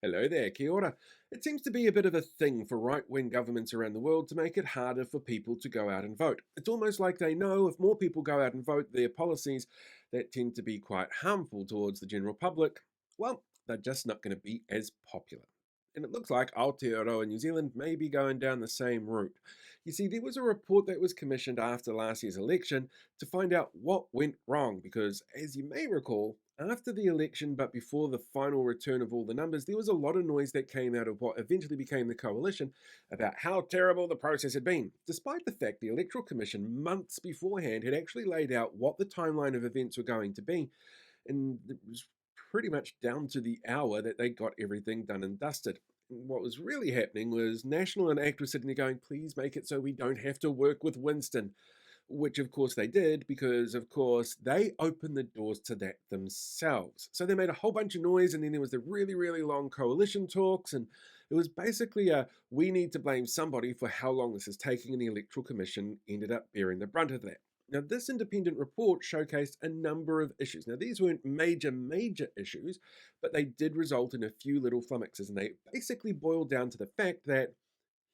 Hello there, kia ora. It seems to be a bit of a thing for right-wing governments around the world to make it harder for people to go out and vote. It's almost like they know if more people go out and vote, their policies that tend to be quite harmful towards the general public, well, they're just not going to be as popular. And it looks like Aotearoa New Zealand may be going down the same route. You see, there was a report that was commissioned after last year's election to find out what went wrong because, as you may recall, after the election, but before the final return of all the numbers, there was a lot of noise that came out of what eventually became the coalition about how terrible the process had been, despite the fact the Electoral Commission, months beforehand, had actually laid out what the timeline of events were going to be. And it was pretty much down to the hour that they got everything done and dusted. What was really happening was National and ACT were sitting there going, please make it so we don't have to work with Winston, which of course they did because of course they opened the doors to that themselves. So they made a whole bunch of noise, and then there was the really, really long coalition talks, and it was basically a we need to blame somebody for how long this is taking, and the Electoral Commission ended up bearing the brunt of that. Now, this independent report showcased a number of issues. Now, these weren't major issues, but they did result in a few little flummoxes, and they basically boiled down to the fact that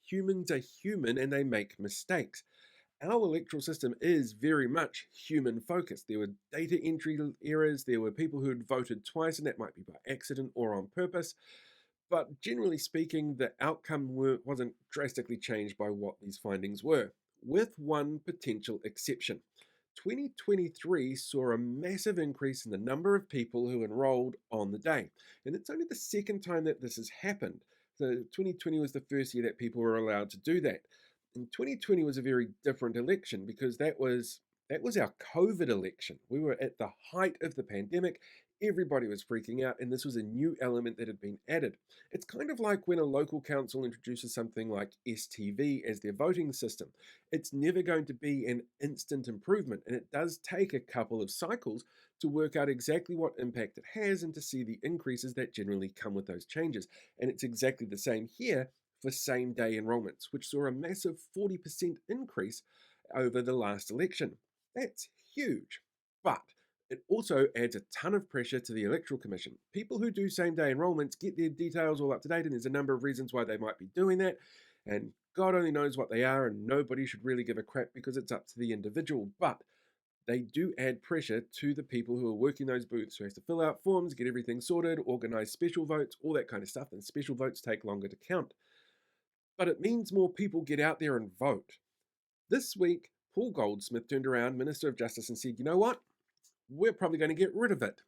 humans are human and they make mistakes. Our electoral system is very much human focused. There were data entry errors, there were people who had voted twice, and that might be by accident or on purpose. But generally speaking, the outcome wasn't drastically changed by what these findings were, with one potential exception. 2023 saw a massive increase in the number of people who enrolled on the day, and it's only the second time that this has happened. So 2020 was the first year that people were allowed to do that. And 2020 was a very different election because that was our COVID election. We were at the height of the pandemic. Everybody was freaking out, and this was a new element that had been added. It's kind of like when a local council introduces something like STV as their voting system. It's never going to be an instant improvement, and it does take a couple of cycles to work out exactly what impact it has and to see the increases that generally come with those changes. And it's exactly the same here for same day enrolments, which saw a massive 40% increase over the last election. That's huge. But it also adds a ton of pressure to the Electoral Commission. People who do same day enrolments get their details all up to date, and there's a number of reasons why they might be doing that. And God only knows what they are, and nobody should really give a crap because it's up to the individual. But they do add pressure to the people who are working those booths, who has to fill out forms, get everything sorted, organize special votes, all that kind of stuff. And special votes take longer to count. But it means more people get out there and vote. This week, Paul Goldsmith turned around, Minister of Justice, and said, you know what? We're probably going to get rid of it.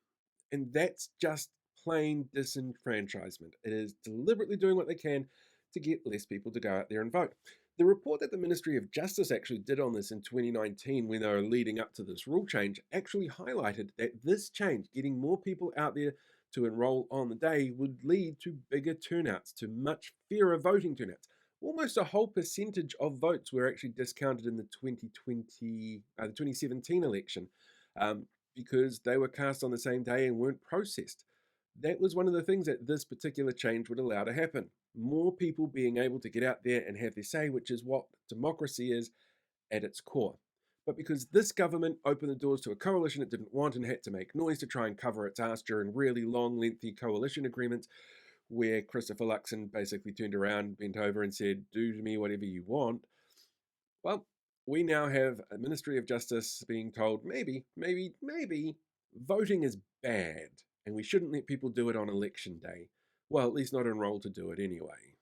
And that's just plain disenfranchisement. It is deliberately doing what they can to get less people to go out there and vote. The report that the Ministry of Justice actually did on this in 2019, when they were leading up to this rule change, actually highlighted that this change, getting more people out there to enroll on the day, would lead to bigger turnouts, to much fairer voting turnouts. Almost a whole percentage of votes were actually discounted in the 2017 election. Because they were cast on the same day and weren't processed. That was one of the things that this particular change would allow to happen. More people being able to get out there and have their say, which is what democracy is at its core. But because this government opened the doors to a coalition it didn't want and had to make noise to try and cover its ass during really long, lengthy coalition agreements, where Christopher Luxon basically turned around, bent over, and said, do to me whatever you want, well, we now have a Ministry of Justice being told maybe voting is bad and we shouldn't let people do it on election day. Well, at least not enroll to do it anyway.